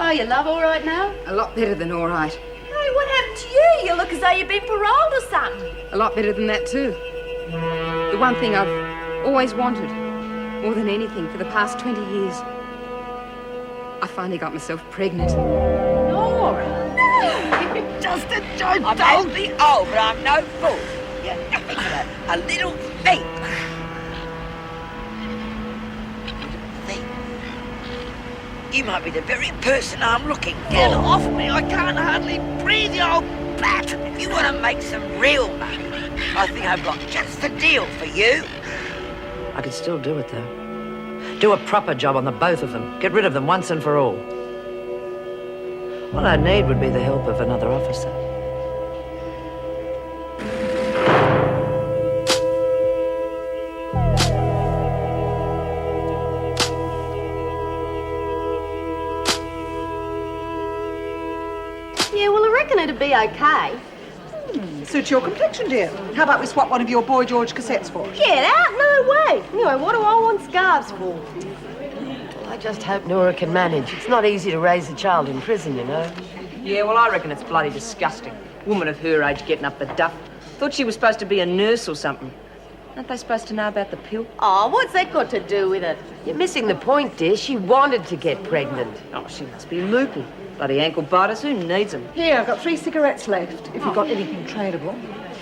are you, love? All right now? A lot better than all right. Hey, what happened to you? You look as though you've been paroled or something. A lot better than that, too. The one thing I've always wanted, more than anything, for the past 20 years. I finally got myself pregnant. Nora? No! Just a joke. I'm only old, but I'm no fool. You're nothing but a little thief. You might be the very person I'm looking for. Get off me, I can't hardly breathe, you old bat. If you want to make some real money, I think I've got just the deal for you. I could still do it, though. Do a proper job on the both of them. Get rid of them once and for all. All I'd need would be the help of another officer. Yeah, well, I reckon it'd be okay. Suits your complexion, dear. How about we swap one of your Boy George cassettes for it? Get out? No way. Anyway, what do I want scarves for? I just hope Nora can manage. It's not easy to raise a child in prison, you know. Yeah, well, I reckon it's bloody disgusting. Woman of her age getting up the duff. Thought she was supposed to be a nurse or something. Aren't they supposed to know about the pill? Oh, what's that got to do with it? You're missing the point, dear. She wanted to get pregnant. Oh, she must be loopy. Bloody ankle biters, who needs them? Here, I've got 3 cigarettes left, if you've got anything tradable.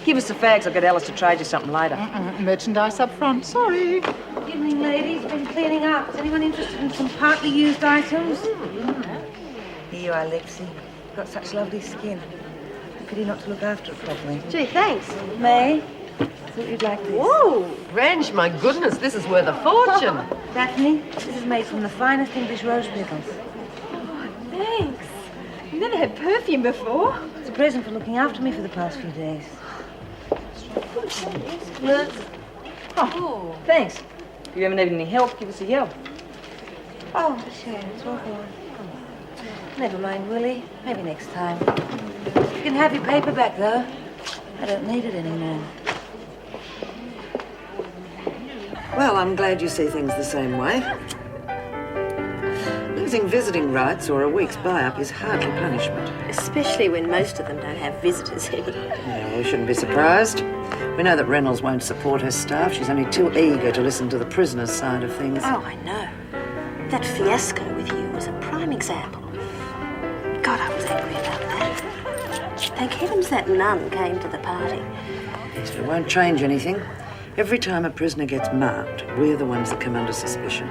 Give us the fags, I'll get Alice to trade you something later. Merchandise up front, sorry. Evening, ladies. Been cleaning up. Is anyone interested in some partly used items? Here you are, Lexie. Got such lovely skin. Pity not to look after it properly. Gee, thanks. May? Thought you'd like this. Whoa! Ranch, my goodness, this is worth a fortune. Daphne, this is made from the finest English rose petals. Thanks. I've never had perfume before. It's a present for looking after me for the past few days. Oh, thanks. If you ever need any help, give us a yell. Oh, sure, it's awful. Never mind, Willie. Maybe next time. You can have your paper back, though. I don't need it anymore. Well, I'm glad you see things the same way. Losing visiting rights or a week's buy-up is hardly punishment. Especially when most of them don't have visitors in. Yeah, we shouldn't be surprised. We know that Reynolds won't support her staff. She's only too eager to listen to the prisoner's side of things. Oh, I know. That fiasco with you was a prime example. God, I was angry about that. Thank heavens that nun came to the party. Yes, but it won't change anything. Every time a prisoner gets marked, we're the ones that come under suspicion.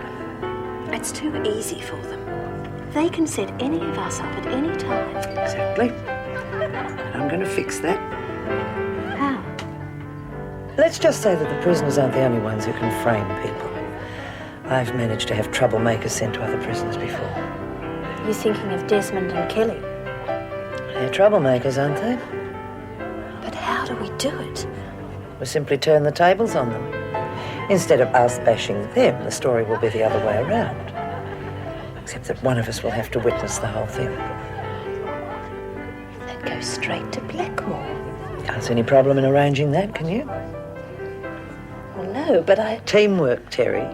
It's too easy for them. They can set any of us up at any time. Exactly. And I'm going to fix that. How? Let's just say that the prisoners aren't the only ones who can frame people. I've managed to have troublemakers sent to other prisoners before. You're thinking of Desmond and Kelly? They're troublemakers, aren't they? But how do we do it? We simply turn the tables on them. Instead of us bashing them, the story will be the other way around. Except that one of us will have to witness the whole thing. That goes straight to Blackmore. Can't see any problem in arranging that, can you? Well, no, but I... Teamwork, Terry.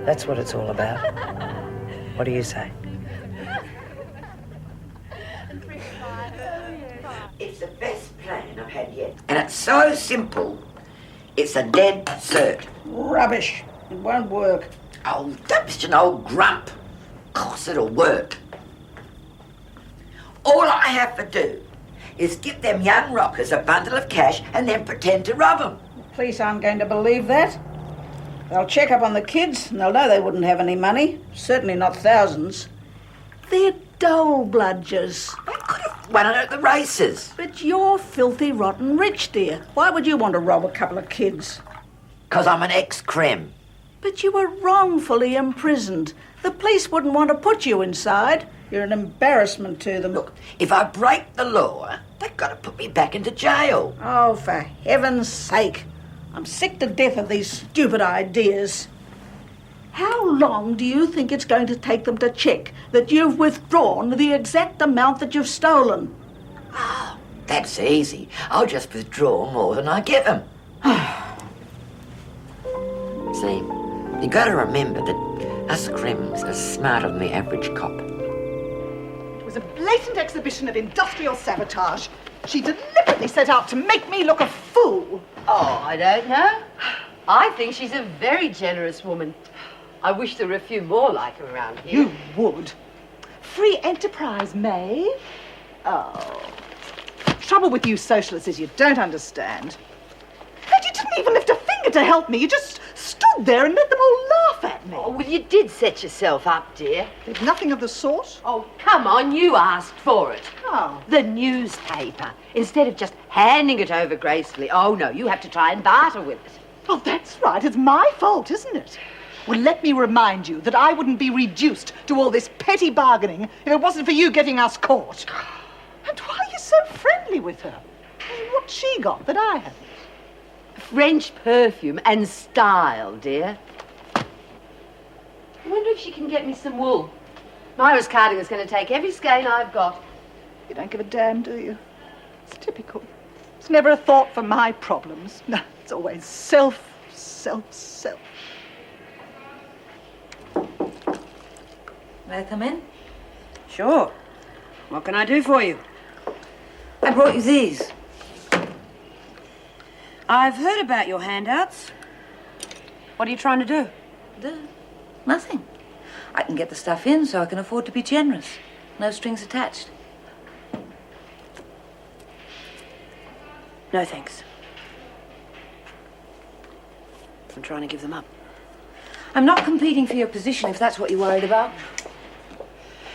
That's what it's all about. What do you say? It's the best plan I've had yet. And it's so simple, it's a dead cert. Rubbish. It won't work. Oh, don't be an old grump. Of course it'll work. All I have to do is give them young rockers a bundle of cash and then pretend to rob them. The police aren't going to believe that. They'll check up on the kids and they'll know they wouldn't have any money. Certainly not thousands. They're dole bludgers. They could have won it at the races. But you're filthy rotten rich, dear. Why would you want to rob a couple of kids? 'Cause I'm an ex-crim. But you were wrongfully imprisoned. The police wouldn't want to put you inside. You're an embarrassment to them. Look, if I break the law, they've got to put me back into jail. Oh, for heaven's sake. I'm sick to death of these stupid ideas. How long do you think it's going to take them to check that you've withdrawn the exact amount that you've stolen? Oh, that's easy. I'll just withdraw more than I give them. See, you got to remember that us crims are smarter than the average cop. was a blatant exhibition of industrial sabotage. She deliberately set out to make me look a fool. Oh, I don't know. I think she's a very generous woman. I wish there were a few more like her around here. You would. Free enterprise, May. Oh. Trouble with you socialists is you don't understand. And you didn't even lift a finger to help me. You just stood there and let them all laugh at me. Oh, well, you did set yourself up, dear. Did nothing of the sort. Oh, come on, you asked for it. Oh. The newspaper. Instead of just handing it over gracefully. Oh, no, you have to try and barter with it. Oh, that's right. It's my fault, isn't it? Well, let me remind you that I wouldn't be reduced to all this petty bargaining if it wasn't for you getting us caught. And why are you so friendly with her? I mean, what's she got that I haven't? French perfume and style, dear. I wonder if she can get me some wool. Myra's carding is going to take every skein I've got. You don't give a damn, do you? It's typical. It's never a thought for my problems. No, it's always self. May I come in? Sure. What can I do for you? I brought you these. I've heard about your handouts. What are you trying to do? Nothing. I can get the stuff in so I can afford to be generous. No strings attached. No, thanks. I'm trying to give them up. I'm not competing for your position, if that's what you're worried about.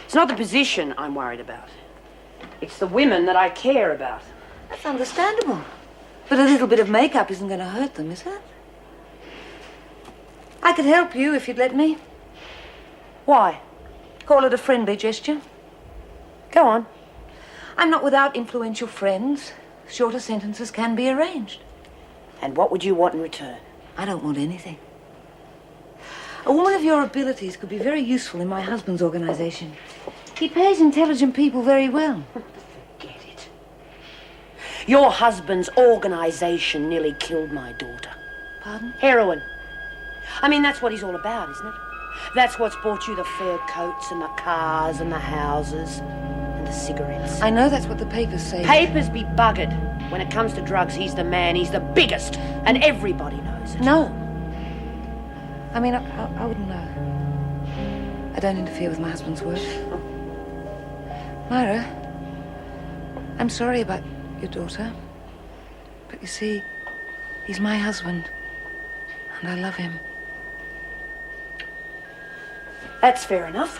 It's not the position I'm worried about. It's the women that I care about. That's understandable. But a little bit of makeup isn't going to hurt them, is it? I could help you if you'd let me. Why? Call it a friendly gesture. Go on. I'm not without influential friends. Shorter sentences can be arranged. And what would you want in return? I don't want anything. A woman of your abilities could be very useful in my husband's organization. He pays intelligent people very well. Forget it. Your husband's organization nearly killed my daughter. Pardon? Heroin. I mean, that's what he's all about, isn't it? That's what's bought you the fur coats and the cars and the houses and the cigarettes. I know that's what the papers say. Papers be buggered. When it comes to drugs, he's the man, he's the biggest, and everybody knows it. No. I mean, I wouldn't know. I don't interfere with my husband's work. Myra, I'm sorry about your daughter. But you see, he's my husband. And I love him. That's fair enough.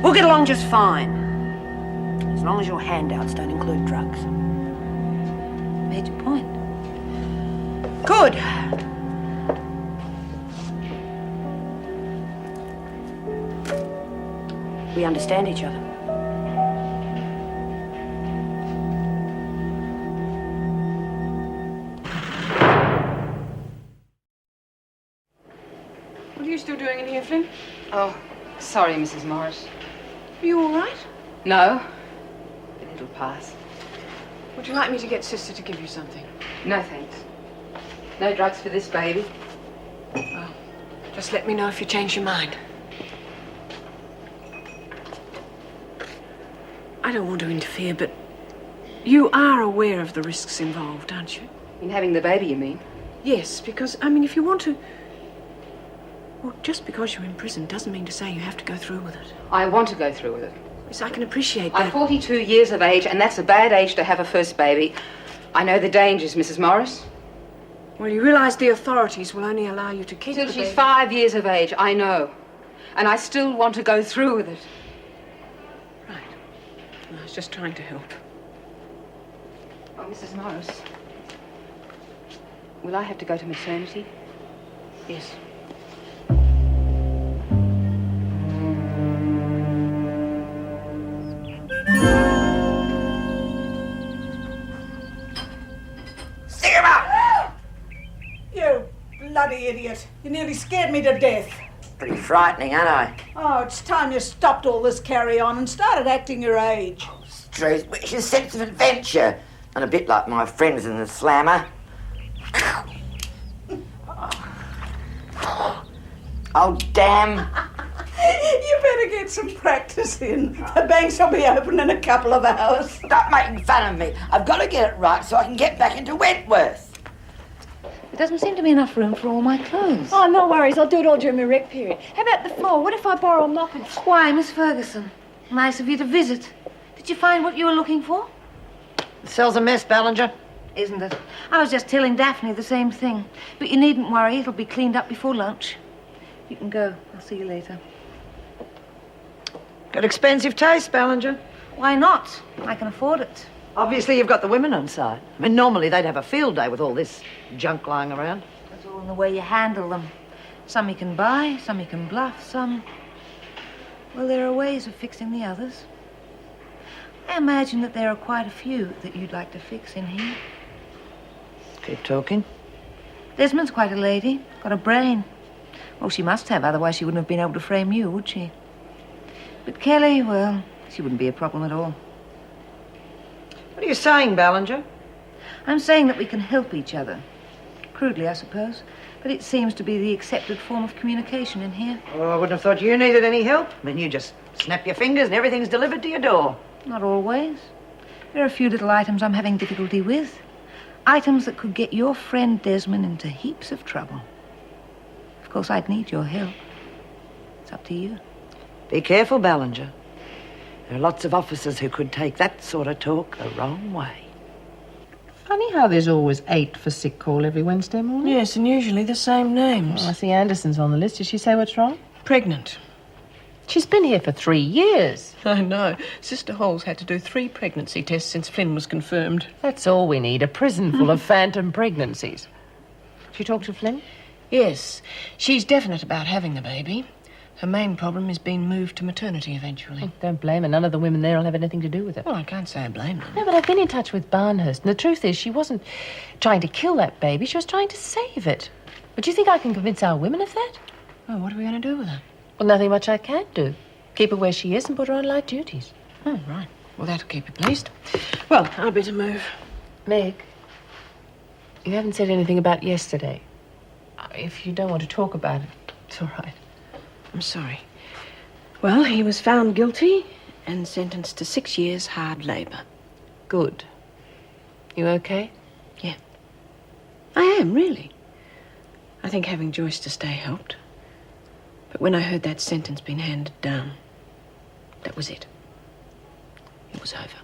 We'll get along just fine. As long as your handouts don't include drugs. Made your point. Good. We understand each other. What are you still doing in here, Flynn? Oh, sorry, Mrs. Morris. Are you all right? No, but it'll pass. Would you like me to get Sister to give you something? No, thanks. No drugs for this baby. Well, just let me know if you change your mind. I don't want to interfere, but you are aware of the risks involved, aren't you? In having the baby, you mean? Yes, because, I mean, if you want to... Well, just because you're in prison doesn't mean to say you have to go through with it. I want to go through with it. Yes, I can appreciate I'm that. 42 years of age, and that's a bad age to have a first baby. I know the dangers, Mrs. Morris. Well, you realise the authorities will only allow you to keep Till the she's baby. 5 years of age, I know. And I still want to go through with it. Right. I was just trying to help. Oh, Mrs. Morris. Will I have to go to maternity? Yes. You bloody idiot. You nearly scared me to death. Pretty frightening, aren't I? Oh, it's time you stopped all this carry-on and started acting your age. It's true. It's a sense of adventure. And a bit like my friends in the slammer. Oh, damn. You get some practice in. The banks will be open in a couple of hours. Stop making fun of me. I've got to get it right so I can get back into Wentworth. There doesn't seem to be enough room for all my clothes. Oh, no worries. I'll do it all during my rec period. How about the floor? What if I borrow a mop and... Why, Miss Ferguson? Nice of you to visit. Did you find what you were looking for? The cell's a mess, Ballinger. Isn't it? I was just telling Daphne the same thing. But you needn't worry. It'll be cleaned up before lunch. You can go. I'll see you later. Got expensive taste, Ballinger. Why not? I can afford it. Obviously, you've got the women on side. I mean, normally they'd have a field day with all this junk lying around. That's all in the way you handle them. Some you can buy, some you can bluff, some... Well, there are ways of fixing the others. I imagine that there are quite a few that you'd like to fix in here. Keep talking. Desmond's quite a lady. Got a brain. Well, she must have, otherwise she wouldn't have been able to frame you, would she? But Kelly, well, she wouldn't be a problem at all. What are you saying, Ballinger? I'm saying that we can help each other. Crudely, I suppose. But it seems to be the accepted form of communication in here. Oh, I wouldn't have thought you needed any help. I mean, you just snap your fingers and everything's delivered to your door. Not always. There are a few little items I'm having difficulty with. Items that could get your friend Desmond into heaps of trouble. Of course, I'd need your help. It's up to you. Be careful, Ballinger. There are lots of officers who could take that sort of talk the wrong way. Funny how there's always 8 for sick call every Wednesday morning. Yes, and usually the same names. Oh, I see Anderson's on the list. Did she say what's wrong? Pregnant. She's been here for 3 years. I know. Sister Hall's had to do 3 pregnancy tests since Flynn was confirmed. That's all we need, a prison full of phantom pregnancies. She talked to Flynn? Yes. She's definite about having the baby. Her main problem is being moved to maternity eventually. Don't blame her. None of the women there will have anything to do with it. Well, I can't say I blame them. No, but I've been in touch with Barnhurst, and the truth is she wasn't trying to kill that baby. She was trying to save it. But do you think I can convince our women of that? Well, what are we going to do with her? Well, nothing much I can do. Keep her where she is and put her on light duties. Oh, right. Well, that'll keep you pleased. Well, I'll better move. Meg, you haven't said anything about yesterday. If you don't want to talk about it, it's all right. I'm sorry. Well, he was found guilty and sentenced to 6 years hard labour. Good. You okay? Yeah. I am, really. I think having Joyce to stay helped. But when I heard that sentence being handed down, that was it. It was over.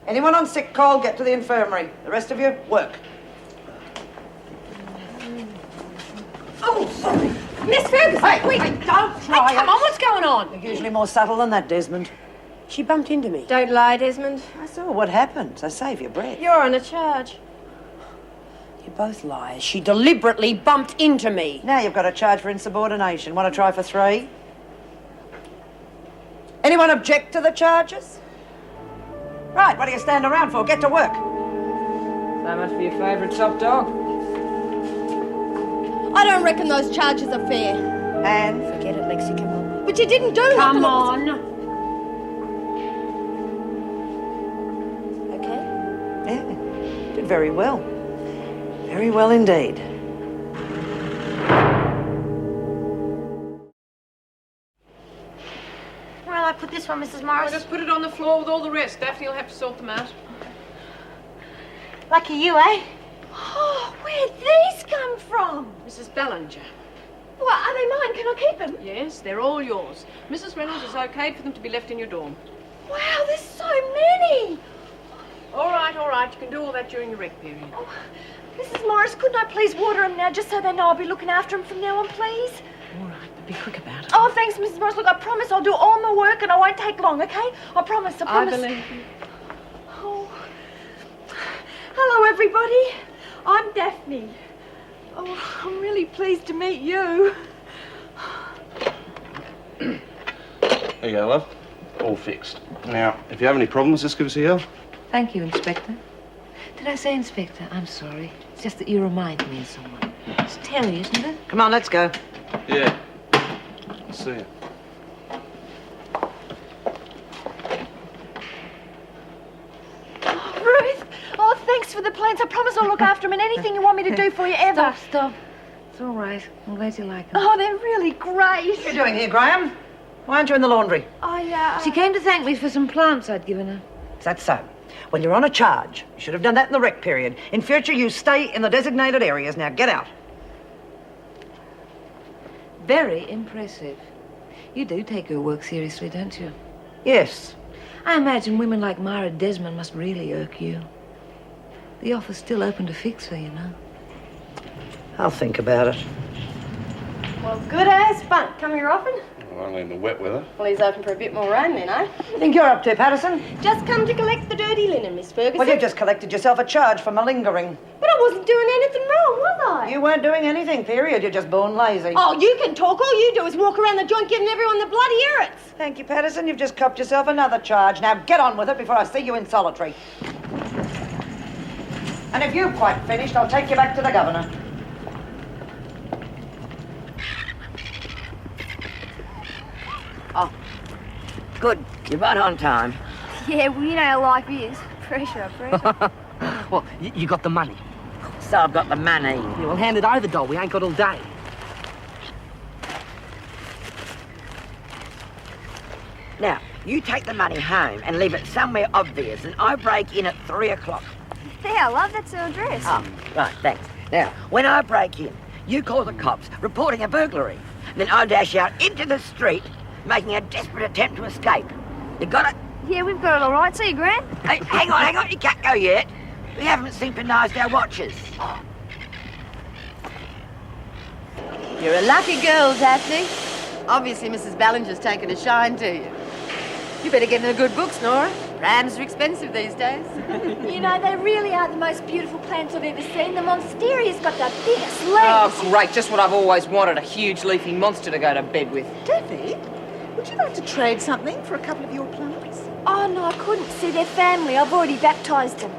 Anyone on sick call, get to the infirmary. The rest of you, work. Oh, sorry. Miss Ferguson, Hey, wait. hey, don't try Hey, come on, what's going on? You're usually more subtle than that, Desmond. She bumped into me. Don't lie, Desmond. I saw what happened, so save your breath. You're on a charge. You're both liars. She deliberately bumped into me. Now you've got a charge for insubordination. Want to try for 3? Anyone object to the charges? Right, what do you stand around for? Get to work. So much for your favourite top dog. I don't reckon those charges are fair. And Forget it, Lexie, come on. But you didn't do Come nothing. on. Okay? yeah, did very well. Very well indeed. Well, I put this one, Mrs. I'll Morris. just put it on the floor with all the rest. Daphne will have to sort them out. Lucky you, eh? Oh, where'd these come from? Mrs. Ballinger. What, are they mine? Can I keep them? Yes, they're all yours. Mrs. Reynolds has okayed for them to be left in your dorm. Wow, there's so many. All right, all right. You can do all that during your rec period. Oh, Mrs. Morris, couldn't I please water them now, just so they know I'll be looking after them from now on, please? All right, but be quick about it. Oh, thanks, Mrs. Morris. Look, I promise I'll do all my work and I won't take long, okay? I promise, I I promise. believe you. Oh. Hello, everybody. I'm Daphne. Oh, I'm really pleased to meet you. There you go, love. All fixed. Now, if you have any problems, just give us a yell. Thank you, Inspector. Did I say Inspector? I'm sorry. It's just that you remind me of someone. It's Terry, isn't it? Come on, let's go. Yeah. See ya. Oh, Ruth. Oh, thanks for the plants. I promise I'll look after them and anything you want me to do for you ever. Stop. It's all right. I'm glad you like them. Oh, they're really great. What are you doing here, Graham? Why aren't you in the laundry? She came to thank me for some plants I'd given her. Is that so? Well, you're on a charge. You should have done that in the rec period. In future, you stay in the designated areas. Now, get out. Very impressive. You do take your work seriously, don't you? Yes. I imagine women like Myra Desmond must really irk you. The offer's still open to fix her, you know. I'll think about it. Well, good as Spunk. Come here often? Well, only in the wet weather. Well, he's hoping for a bit more rain then, eh? What do you think you're up to, Patterson? Just come to collect the dirty linen, Miss Ferguson. Well, you've just collected yourself a charge for malingering. But I wasn't doing anything wrong, was I? You weren't doing anything, period. You're just born lazy. Oh, you can talk. All you do is walk around the joint giving everyone the bloody irrits. Thank you, Patterson. You've just copped yourself another charge. Now, get on with it before I see you in solitary. And if you've quite finished, I'll take you back to the governor. Oh, good. You're right on time. Yeah, well, you know how life is. Pressure. Well, you got the money. So I've got the money. Yeah, well, hand it over, doll. We ain't got all day. Now, you take the money home and leave it somewhere obvious, and I break in at 3 o'clock. Yeah, love, that's our address. Oh, right, thanks. Now, when I break in, you call the cops, reporting a burglary. Then I dash out into the street, making a desperate attempt to escape. You got it? Yeah, we've got it all right. See you, Gran. Hey, hang on, you can't go yet. We haven't synchronised our watches. You're a lucky girl, Daphne. Obviously, Mrs. Ballinger's taken a shine to you. You better get in the good books, Nora. Prams are expensive these days. You know, they really are the most beautiful plants I've ever seen. The Monstera's got the biggest leaves. Oh, great. Just what I've always wanted, a huge leafy monster to go to bed with. Daphne, would you like to trade something for a couple of your plants? Oh, no, I couldn't. See, their family. I've already baptised them.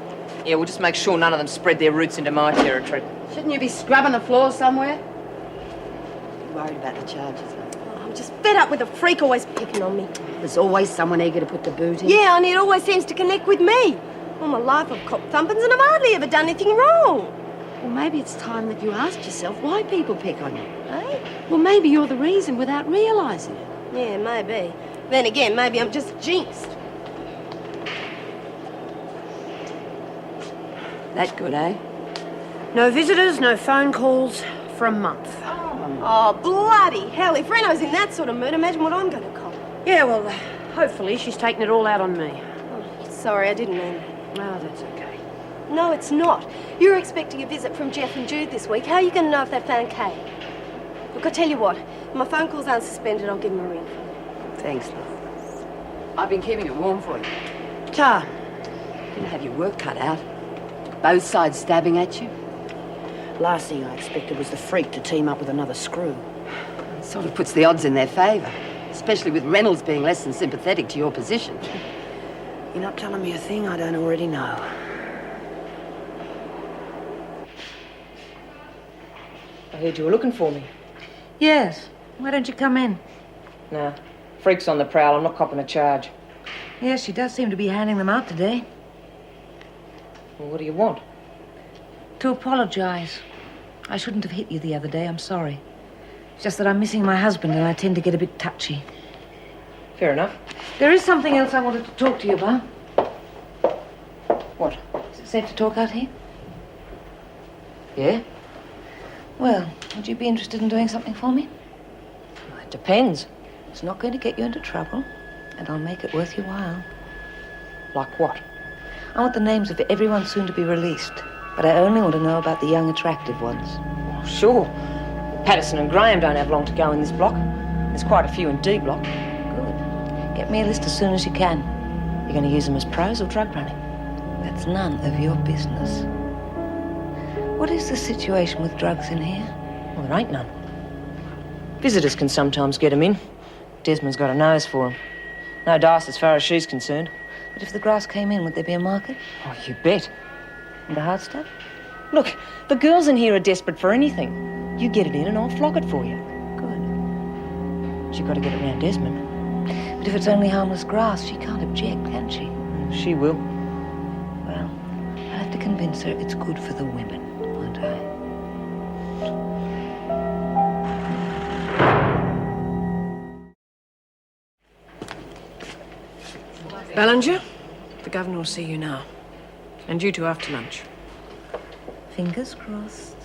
Yeah, we'll just make sure none of them spread their roots into my territory. Shouldn't you be scrubbing the floors somewhere? You're worried about the charges, Oh, I'm just fed up with the freak always picking on me. There's always someone eager to put the boot in. Yeah, and it always seems to connect with me. All my life I've copped thumpings and I've hardly ever done anything wrong. Well, maybe it's time that you asked yourself why people pick on you, eh? Well, maybe you're the reason without realising it. Yeah, maybe. Then again, maybe I'm just jinxed. That good, eh? No visitors, no phone calls for a month. Oh, bloody hell. If Reno's in that sort of mood, imagine what I'm going to cop. Yeah, well, hopefully she's taking it all out on me. Oh, sorry, I didn't mean that. Oh, that's okay. No, it's not. You're expecting a visit from Jeff and Jude this week. How are you going to know if they found Kay? Look, I'll tell you what. If my phone calls aren't suspended, I'll give them a ring. Thanks, love. I've been keeping it warm for you. Tar, you didn't have your work cut out. Both sides stabbing at you. Last thing I expected was the freak to team up with another screw. It sort of puts the odds in their favour, especially with Reynolds being less than sympathetic to your position. You're not telling me a thing I don't already know. I heard you were looking for me. Yes. Why don't you come in? Nah. Freak's on the prowl. I'm not copping a charge. Yes, she does seem to be handing them out today. Well, what do you want? To apologise. I shouldn't have hit you the other day. I'm sorry. It's just that I'm missing my husband and I tend to get a bit touchy. Fair enough. There is something else I wanted to talk to you about. What? Is it safe to talk out here? Yeah? Well, would you be interested in doing something for me? Well, it depends. It's not going to get you into trouble, and I'll make it worth your while. Like what? I want the names of everyone soon to be released, but I only want to know about the young, attractive ones. Oh, sure. Patterson and Graham don't have long to go in this block. There's quite a few in D block. Good. Get me a list as soon as you can. You're going to use them as pros or drug running? That's none of your business. What is the situation with drugs in here? Well, there ain't none. Visitors can sometimes get them in. Desmond's got a nose for them. No dice as far as she's concerned. But if the grass came in, would there be a market? Oh, you bet. And the hard stuff? Look, the girls in here are desperate for anything. You get it in and I'll flog it for you. Good. But you've got to get it round Desmond. But if it's only harmless grass, she can't object, can she? She will. Well, I'll have to convince her it's good for the women, won't I? Ballinger, the governor will see you now. And you two after lunch. Fingers crossed.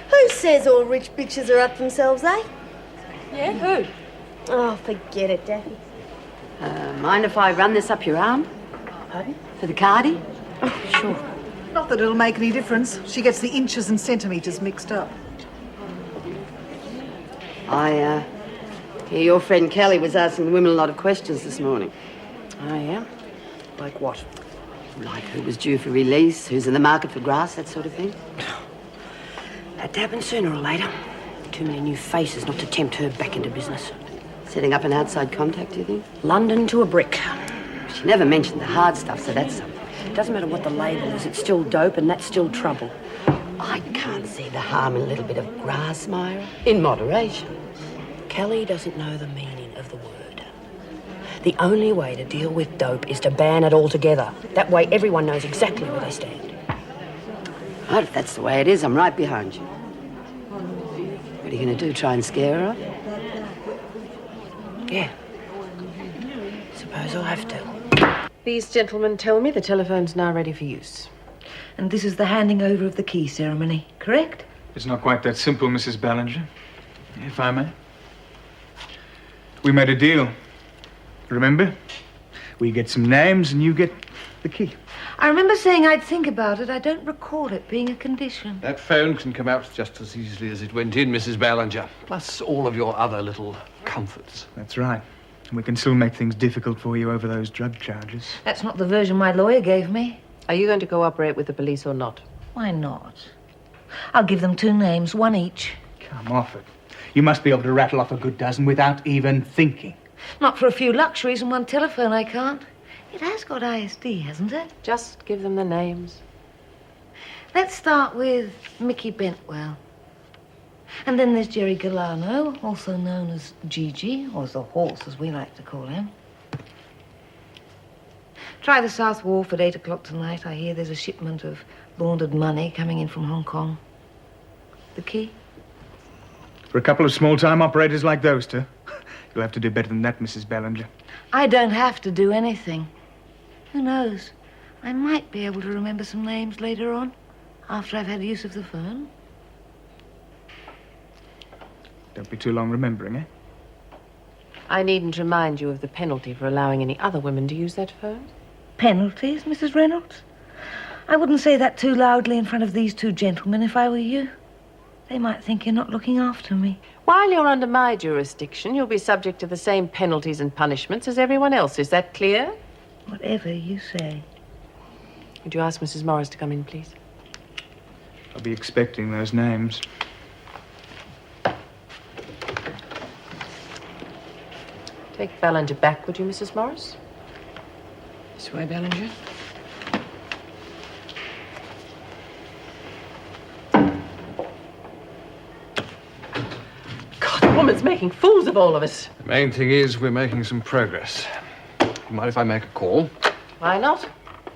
Who says all rich bitches are up themselves, eh? Yeah, who? Oh, forget it, Daphne. Mind if I run this up your arm? Pardon? For the cardie? Oh, sure. Not that it'll make any difference. She gets the inches and centimetres mixed up. I hear your friend Kelly was asking the women a lot of questions this morning. Oh, yeah? Like what? Like who was due for release, who's in the market for grass, that sort of thing. Had to happen sooner or later. Too many new faces not to tempt her back into business. Setting up an outside contact, do you think? London to a brick. She never mentioned the hard stuff, so that's something. It doesn't matter what the label is, it's still dope and that's still trouble. I can't see the harm in a little bit of grass, Myra. In moderation. Kelly doesn't know the meaning of the word. The only way to deal with dope is to ban it altogether. That way everyone knows exactly where they stand. Right, if that's the way it is, I'm right behind you. What are you going to do, try and scare her off? Yeah. Suppose I'll have to. These gentlemen tell me the telephone's now ready for use. And this is the handing over of the key ceremony, correct? It's not quite that simple, Mrs. Ballinger, if I may. We made a deal. Remember? We get some names and you get the key. I remember saying I'd think about it. I don't recall it being a condition. That phone can come out just as easily as it went in, Mrs. Ballinger. Plus all of your other little comforts. That's right. And we can still make things difficult for you over those drug charges. That's not the version my lawyer gave me. Are you going to cooperate with the police or not? Why not? I'll give them 2 names, 1 each. Come off it. You must be able to rattle off a good dozen without even thinking. Not for a few luxuries and 1 telephone, I can't. It has got ISD, hasn't it? Just give them the names. Let's start with Mickey Bentwell. And then there's Jerry Galano, also known as Gigi, or the horse, as we like to call him. Try the South Wharf at 8 o'clock tonight. I hear there's a shipment of laundered money coming in from Hong Kong. The key? For a couple of small-time operators like those two, you'll have to do better than that, Mrs. Ballinger. I don't have to do anything. Who knows? I might be able to remember some names later on, after I've had use of the phone. Don't be too long remembering, eh? I needn't remind you of the penalty for allowing any other women to use that phone. Penalties, Mrs. Reynolds? I wouldn't say that too loudly in front of these 2 gentlemen if I were you. They might think you're not looking after me. While you're under my jurisdiction, you'll be subject to the same penalties and punishments as everyone else. Is that clear? Whatever you say. Would you ask Mrs. Morris to come in, please? I'll be expecting those names. Take Ballinger back, would you, Mrs. Morris? This way, Ballinger. God, the woman's making fools of all of us. The main thing is we're making some progress. You mind if I make a call? Why not?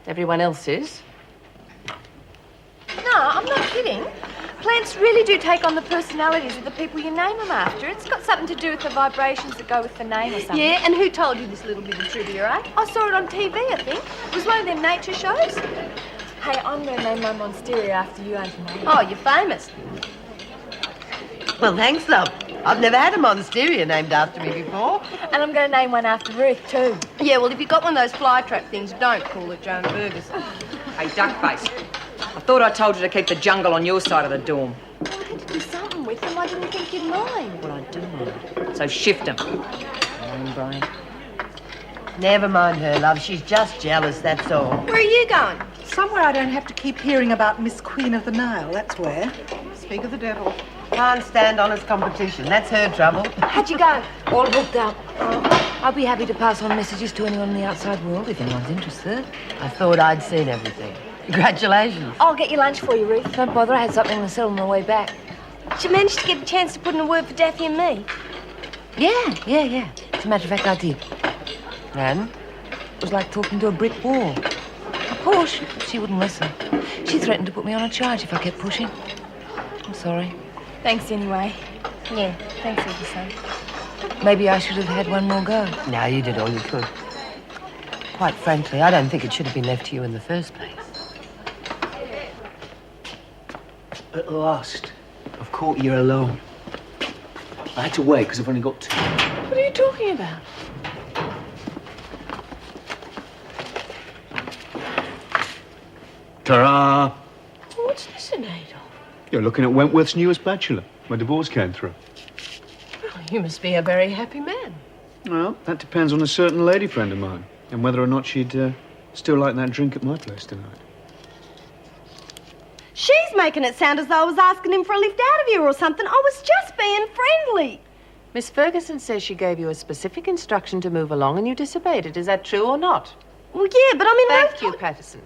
Everyone else is. No, I'm not kidding. Plants really do take on the personalities of the people you name them after. It's got something to do with the vibrations that go with the name or something. Yeah, and who told you this little bit of trivia, eh? I saw it on TV, I think. It was one of them nature shows. Hey, I'm going to name my monsteria after you, Auntie May. Oh, you're famous. Well, thanks, love. I've never had a monsteria named after me before. And I'm going to name one after Ruth, too. Yeah, well, if you've got one of those fly trap things, don't call it Joan Burgers. Hey, duckface. I thought I told you to keep the jungle on your side of the dorm. I had to do something with them. I didn't think you'd mind. Well, I do mind. So shift them. Brian. Never mind her, love. She's just jealous, that's all. Where are you going? Somewhere I don't have to keep hearing about Miss Queen of the Nile, that's where. Speak of the devil. Can't stand honest competition. That's her trouble. How'd you go? All booked up. Oh, I'll be happy to pass on messages to anyone in the outside world if anyone's interested. I thought I'd seen everything. Congratulations. I'll get your lunch for you, Ruth. Don't bother, I had something to sell on the way back. Did you manage to get a chance to put in a word for Daphne and me? Yeah. As a matter of fact, I did. And? It was like talking to a brick wall. I pushed, but she wouldn't listen. She threatened to put me on a charge if I kept pushing. I'm sorry. Thanks anyway. Yeah, thanks, Siversen. Maybe I should have had one more go. No, you did all you could. Quite frankly, I don't think it should have been left to you in the first place. At last, I've caught you alone. I had to wait because I've only got 2. What are you talking about? Ta-ra! What's this in aid of? You're looking at Wentworth's newest bachelor. My divorce came through. Well, you must be a very happy man. Well, that depends on a certain lady friend of mine and whether or not she'd still like that drink at my place tonight. She's making it sound as though I was asking him for a lift out of here or something. I was just being friendly. Miss Ferguson says she gave you a specific instruction to move along and you disobeyed it. Is that true or not? Well, yeah, but I mean... Thank you, Patterson.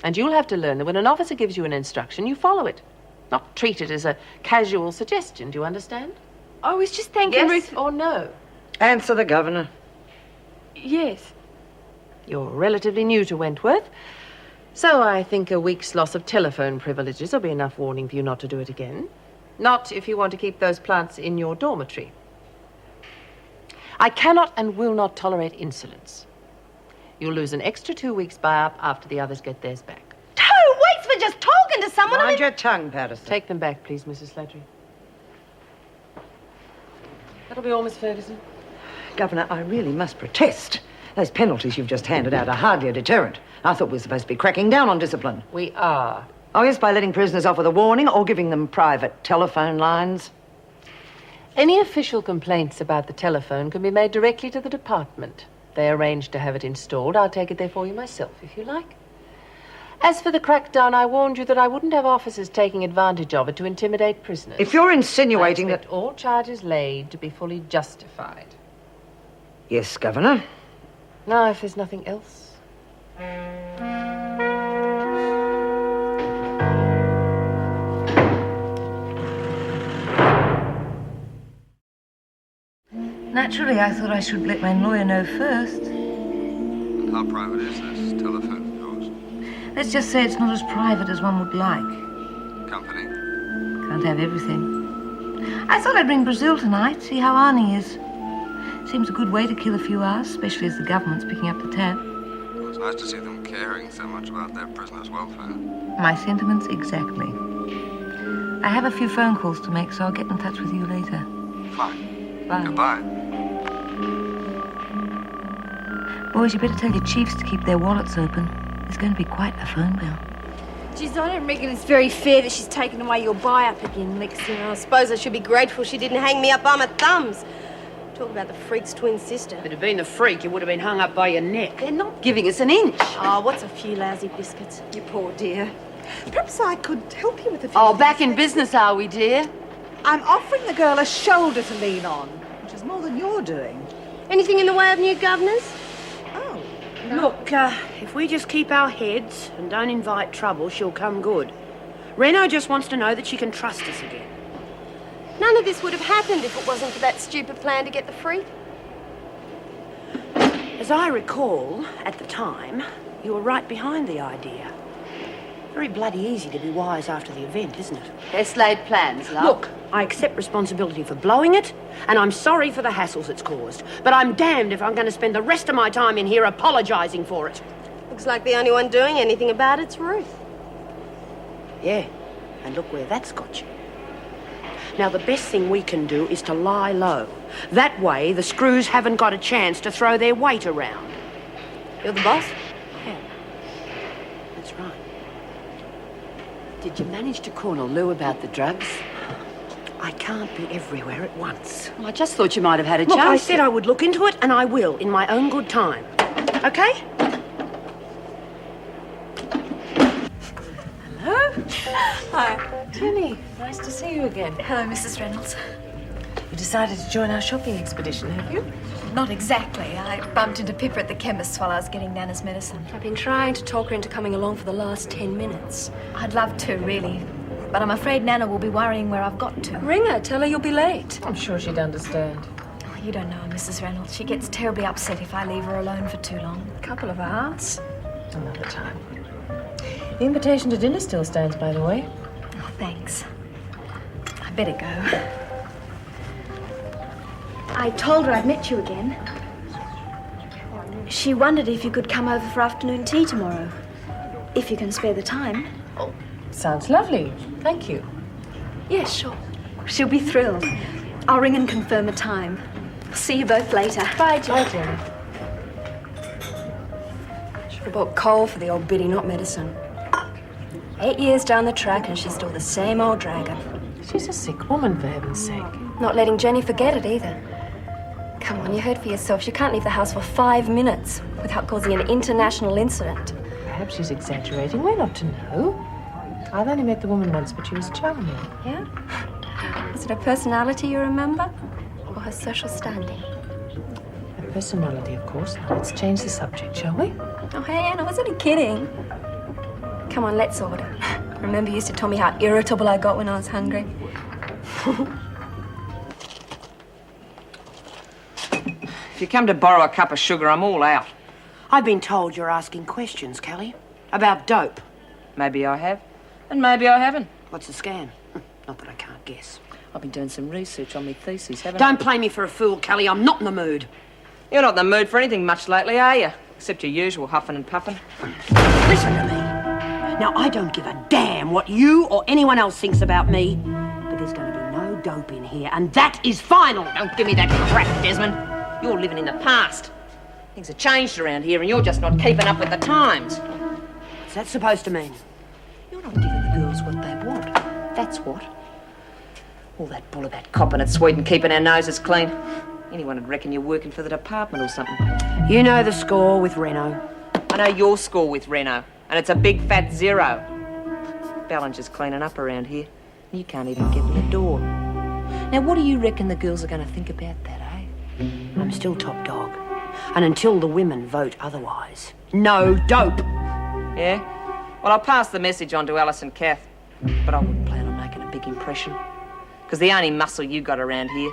And you'll have to learn that when an officer gives you an instruction, you follow it. Not treat it as a casual suggestion. Do you understand? I was just thanking Yes Ruth... or no? Answer the governor. Yes. You're relatively new to Wentworth, so I think a week's loss of telephone privileges will be enough warning for you not to do it again. Not if you want to keep those plants in your dormitory. I cannot and will not tolerate insolence. You'll lose an extra 2 weeks buy-up after the others get theirs back. 2 weeks for just talking to someone? Mind your tongue, Patterson. Take them back, please, Mrs. Slattery. That'll be all, Miss Ferguson. Governor, I really must protest. Those penalties you've just handed out are hardly a deterrent. I thought we were supposed to be cracking down on discipline. We are. Oh, yes, by letting prisoners off with a warning or giving them private telephone lines. Any official complaints about the telephone can be made directly to the department. They arranged to have it installed. I'll take it there for you myself, if you like. As for the crackdown, I warned you that I wouldn't have officers taking advantage of it to intimidate prisoners. If you're insinuating I expect all charges laid to be fully justified. Yes, Governor. Now, if there's nothing else... Naturally, I thought I should let my lawyer know first. And how private is this telephone of yours? Let's just say it's not as private as one would like. Company? Can't have everything. I thought I'd bring Brazil tonight, see how Arnie is. Seems a good way to kill a few hours, especially as the government's picking up the tab. Well, it's nice to see them caring so much about their prisoners' welfare. My sentiments exactly. I have a few phone calls to make, so I'll get in touch with you later. Fine. Bye. Goodbye. Boys, you better tell your chiefs to keep their wallets open. There's going to be quite a phone bill. Geez, I don't reckon it's very fair that she's taken away your buy-up again, Lexie. I suppose I should be grateful she didn't hang me up by my thumbs. Talk about the freak's twin sister. If it had been the freak, you would have been hung up by your neck. They're not giving us an inch. Oh, what's a few lousy biscuits? You poor dear. Perhaps I could help you with a few Oh, things. back in business, are we, dear? I'm offering the girl a shoulder to lean on, which is more than you're doing. Anything in the way of new governors? Oh. Look, if we just keep our heads and don't invite trouble, she'll come good. Reno just wants to know that she can trust us again. None of this would have happened if it wasn't for that stupid plan to get the freak. As I recall, at the time, you were right behind the idea. Very bloody easy to be wise after the event, isn't it? Best laid plans, love. Look, I accept responsibility for blowing it, and I'm sorry for the hassles it's caused. But I'm damned if I'm going to spend the rest of my time in here apologising for it. Looks like the only one doing anything about it's Ruth. Yeah, and look where that's got you. Now, the best thing we can do is to lie low. That way, the screws haven't got a chance to throw their weight around. You're the boss? Yeah, that's right. Did you manage to corner Lou about the drugs? I can't be everywhere at once. Well, I just thought you might have had a Look, chance. I said I would look into it, and I will, in my own good time. Okay? Hello? Hi. Timmy, nice to see you again. Hello, Mrs. Reynolds. You decided to join our shopping expedition, have you? Not exactly. I bumped into Pippa at the chemist's while I was getting Nana's medicine. I've been trying to talk her into coming along for the last 10 minutes. I'd love to, really. But I'm afraid Nana will be worrying where I've got to. Ring her. Tell her you'll be late. I'm sure she'd understand. Oh, you don't know, Mrs. Reynolds. She gets terribly upset if I leave her alone for too long. A couple of hours. Another time. The invitation to dinner still stands, by the way. Oh, thanks. I better go. I told her I'd met you again. She wondered if you could come over for afternoon tea tomorrow. If you can spare the time. Oh, sounds lovely. Thank you. Yes, sure. She'll be thrilled. I'll ring and confirm a time. See you both later. Bye, Jenny. Bye, Jenny. Should have bought coal for the old biddy, not medicine. 8 years down the track and she's still the same old dragon. She's a sick woman, for heaven's sake. Not letting Jenny forget it either. Come on, you heard for yourself. She can't leave the house for 5 minutes without causing an international incident. Perhaps she's exaggerating. We're not to know. I've only met the woman once, but she was charming. Yeah? Was it her personality you remember? Or her social standing? Her personality, of course. Now, let's change the subject, shall we? Oh, hey, Anne, I was only kidding. Come on, let's order. Remember you used to tell me how irritable I got when I was hungry? If you come to borrow a cup of sugar, I'm all out. I've been told you're asking questions, Callie. About dope. Maybe I have, and maybe I haven't. What's the scam? Not that I can't guess. I've been doing some research on my thesis, haven't Don't play me for a fool, Callie. I'm not in the mood. You're not in the mood for anything much lately, are you? Except your usual huffing and puffing. Listen to me. Now, I don't give a damn what you or anyone else thinks about me, but there's going to be no dope in here, and that is final. Don't give me that crap, Desmond. You're living in the past. Things have changed around here, and you're just not keeping up with the times. What's that supposed to mean? You're not giving the girls what they want. That's what. All that bull about copping at Sweden, keeping our noses clean. Anyone would reckon you're working for the department or something. You know the score with Reno. I know your score with Reno, and it's a big fat 0. Ballinger's cleaning up around here. You can't even get in the door. Now, what do you reckon the girls are going to think about that, eh? I'm still top dog. And until the women vote otherwise, no dope. Yeah? Well, I'll pass the message on to Alice and Kath. But I wouldn't plan on making a big impression. Because the only muscle you got around here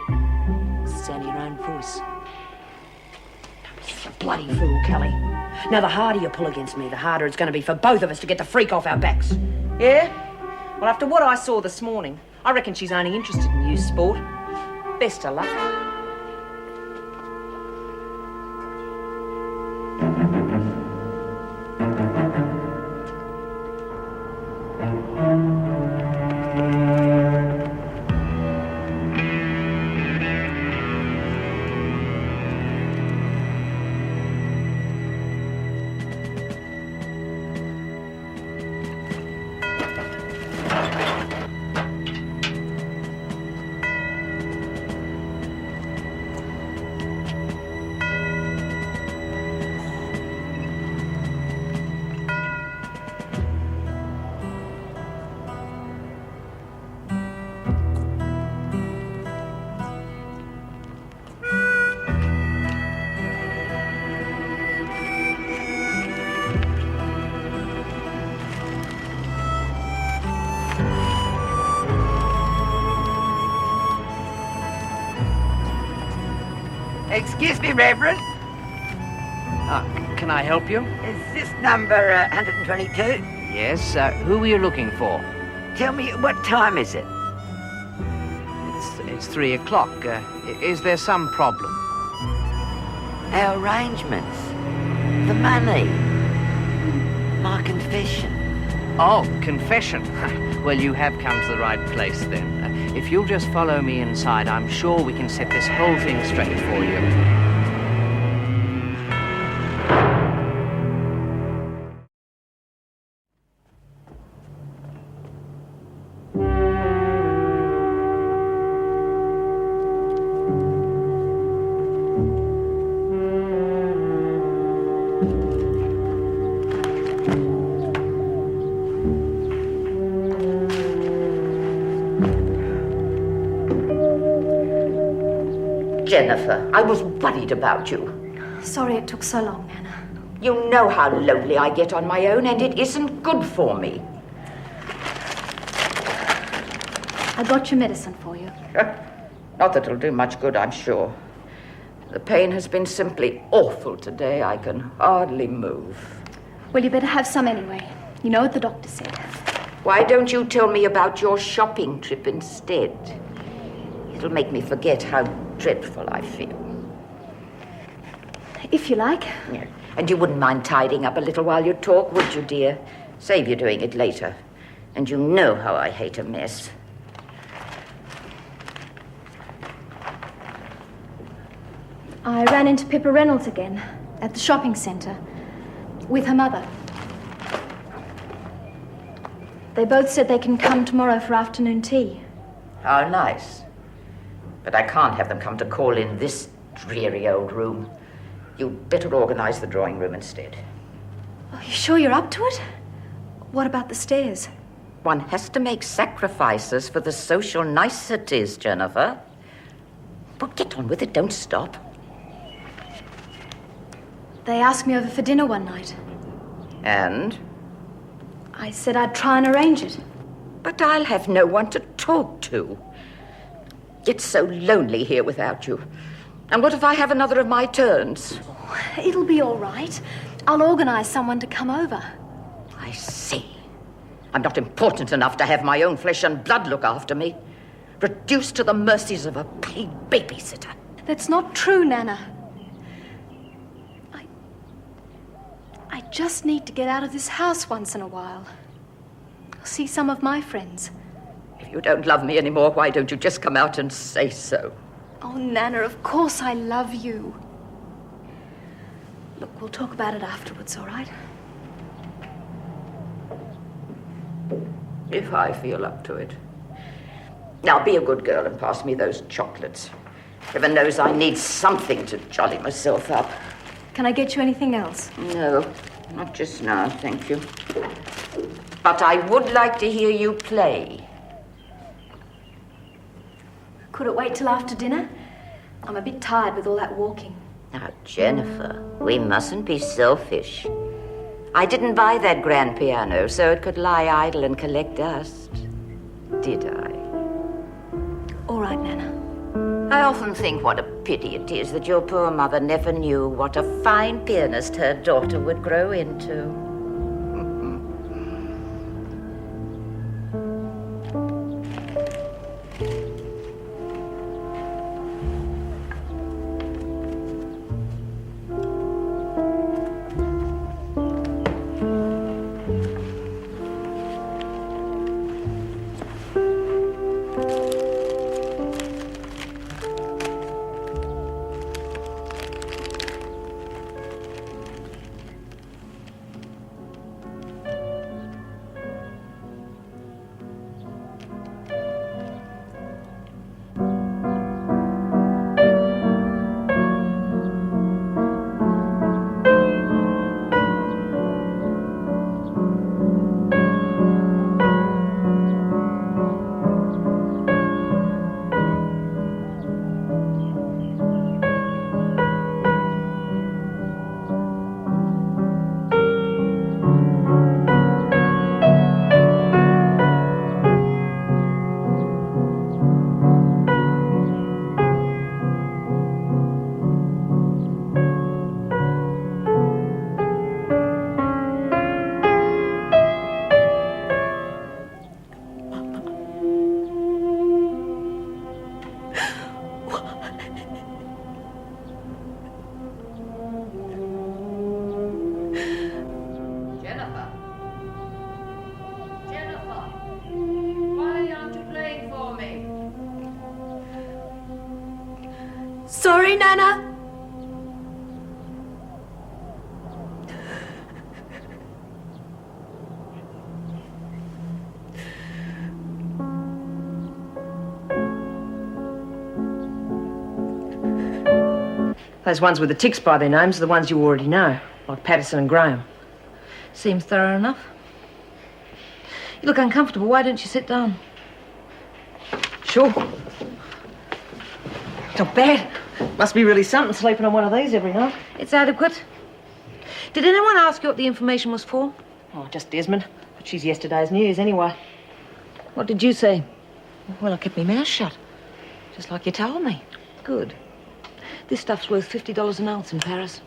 is the sound of your own voice. You're a bloody fool, Callie. Now, the harder you pull against me, the harder it's going to be for both of us to get the freak off our backs. Yeah? Well, after what I saw this morning, I reckon she's only interested in you, sport. Best of luck. Excuse me, Reverend. Can I help you? Is this number 122? Yes, who are you looking for? Tell me, what time is it? It's 3 o'clock. Is there some problem? Our arrangements. The money. My confession. Oh, confession. Well, you have come to the right place then. If you'll just follow me inside, I'm sure we can set this whole thing straight for you. Jennifer, I was worried about you. Sorry it took so long, Nana. You know how lonely I get on my own, and it isn't good for me. I got your medicine for you. Not that it'll do much good, I'm sure. The pain has been simply awful today. I can hardly move. Well, you better have some anyway. You know what the doctor said. Why don't you tell me about your shopping trip instead? It'll make me forget how dreadful I feel. If you like. Yeah. And you wouldn't mind tidying up a little while you talk, would you, dear? Save you doing it later. And you know how I hate a mess. I ran into Pippa Reynolds again at the shopping centre with her mother. They both said they can come tomorrow for afternoon tea. How nice. But I can't have them come to call in this dreary old room. You'd better organise the drawing room instead. Are you sure you're up to it? What about the stairs? One has to make sacrifices for the social niceties, Jennifer. Well, get on with it, don't stop. They asked me over for dinner one night. And? I said I'd try and arrange it. But I'll have no one to talk to. It's so lonely here without you. And what if I have another of my turns? It'll be all right. I'll organise someone to come over. I see. I'm not important enough to have my own flesh and blood look after me. Reduced to the mercies of a paid babysitter. That's not true, Nana. I just need to get out of this house once in a while. I'll see some of my friends. If you don't love me anymore, why don't you just come out and say so? Oh, Nana, of course I love you. Look, we'll talk about it afterwards, all right? If I feel up to it. Now, be a good girl and pass me those chocolates. Heaven knows I need something to jolly myself up. Can I get you anything else? No, not just now, thank you. But I would like to hear you play. Could it wait till after dinner? I'm a bit tired with all that walking. Now, Jennifer, we mustn't be selfish. I didn't buy that grand piano so it could lie idle and collect dust. Did I? All right, Nana. I often think what a pity it is that your poor mother never knew what a fine pianist her daughter would grow into. Sorry, Nana. Those ones with the ticks by their names are the ones you already know, like Patterson and Graham. Seems thorough enough. You look uncomfortable. Why don't you sit down? Sure. Not bad. Must be really something sleeping on one of these every night. It's adequate. Did anyone ask you what the information was for? Oh, just Desmond. But she's yesterday's news anyway. What did you say? Well, I kept my mouth shut. Just like you told me. Good. This stuff's worth $50 an ounce in Paris.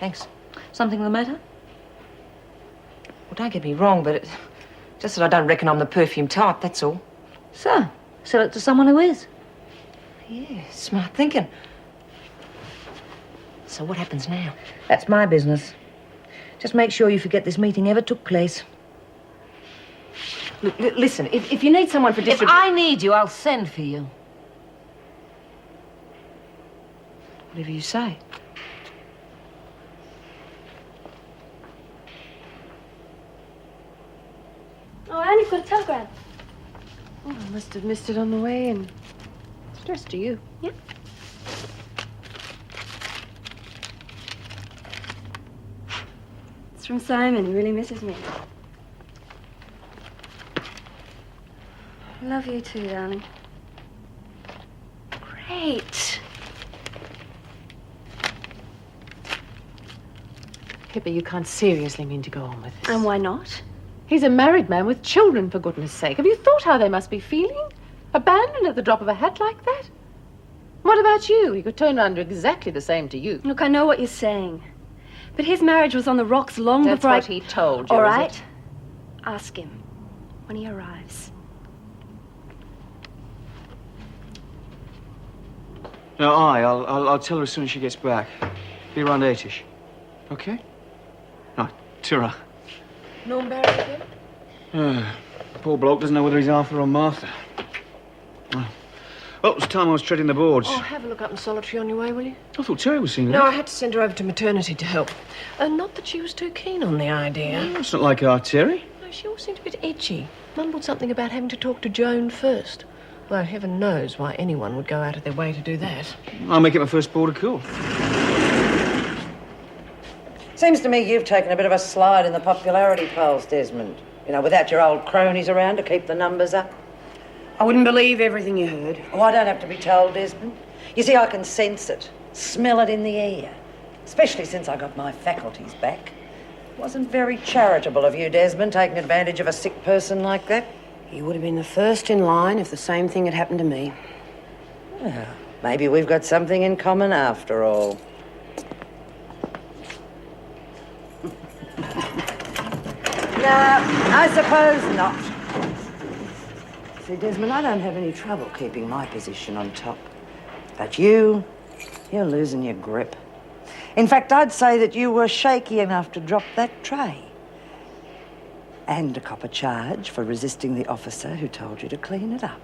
Thanks. Something the matter? Well, don't get me wrong, but it's just that I don't reckon I'm the perfume type, that's all. So, sell it to someone who is. Yeah, smart thinking. So what happens now? That's my business. Just make sure you forget this meeting ever took place. Look, listen, if you need someone for If I need you, I'll send for you. Whatever you say. Oh, I only got a telegram. Oh, I must have missed it on the way in. It's addressed to you. Yep. It's from Simon. He really misses me. Love you too, darling. Great. Pippa, you can't seriously mean to go on with this. And why not? He's a married man with children, for goodness sake. Have you thought how they must be feeling? Abandoned at the drop of a hat like that? What about you? He could turn around and do exactly the same to you. Look, I know what you're saying. But his marriage was on the rocks long That's before what he told you, All is right. it? Ask him when he arrives. No, I'll tell her as soon as she gets back. Be around 8-ish. Okay? Right, ta-ra. Norm Barry again? Poor bloke doesn't know whether he's Arthur or Martha. Well, it's time I was treading the boards. Oh, have a look up in solitary on your way, will you? I thought Terry was seeing No, that. I had to send her over to maternity to help. Not that she was too keen on the idea. It's not like our Terry. No, she all seemed a bit edgy. Mumbled something about having to talk to Joan first. Though heaven knows why anyone would go out of their way to do that. I'll make it my first port of call. Seems to me you've taken a bit of a slide in the popularity polls, Desmond. You know, without your old cronies around to keep the numbers up. I wouldn't believe everything you heard. Oh, I don't have to be told, Desmond. You see, I can sense it, smell it in the air, especially since I got my faculties back. It wasn't very charitable of you, Desmond, taking advantage of a sick person like that. You would have been the first in line if the same thing had happened to me. Well, maybe we've got something in common after all. No, I suppose not. See, Desmond, I don't have any trouble keeping my position on top. But you're losing your grip. In fact, I'd say that you were shaky enough to drop that tray. And to cop a charge for resisting the officer who told you to clean it up.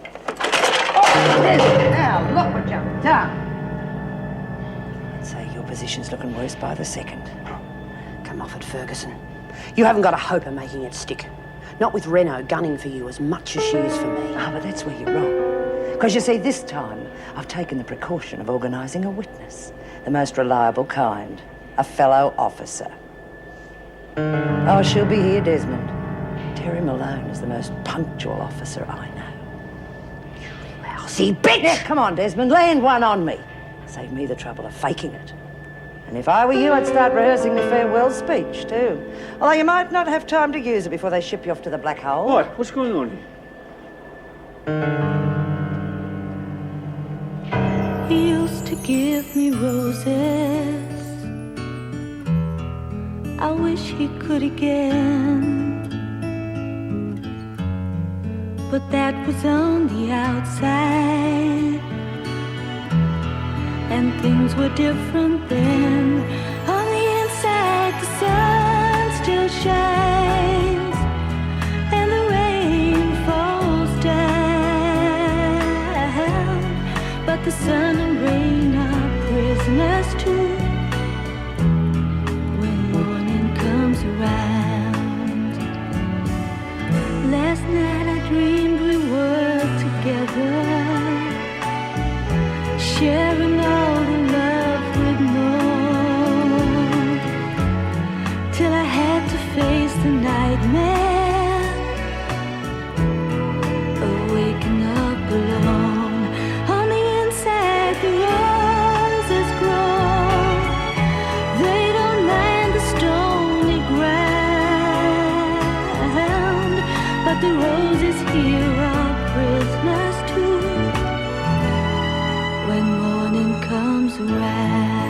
Oh, Desmond, now look what you've done. I'd say your position's looking worse by the second. Come off it, Ferguson. You haven't got a hope of making it stick. Not with Reno gunning for you as much as she is for me. Ah, but that's where you're wrong. Because you see, this time I've taken the precaution of organising a witness. The most reliable kind. A fellow officer. Oh, she'll be here, Desmond. Terry Malone is the most punctual officer I know. You lousy bitch! Yeah, come on, Desmond, land one on me. Save me the trouble of faking it. And if I were you, I'd start rehearsing the farewell speech, too. Although you might not have time to use it before they ship you off to the black hole. What? What's going on here? He used to give me roses. I wish he could again. But that was on the outside, and things were different then. On the inside, the sun still shines, and the rain falls down. But the sun and rain are prisoners too. When morning comes around, last night I dreamed we were together, sharing all the love we'd known, till I had to face the nightmare of waking up alone. On the inside, the roses grow. They don't mind the stony ground, but the roses here are prisoners too. When morning comes around.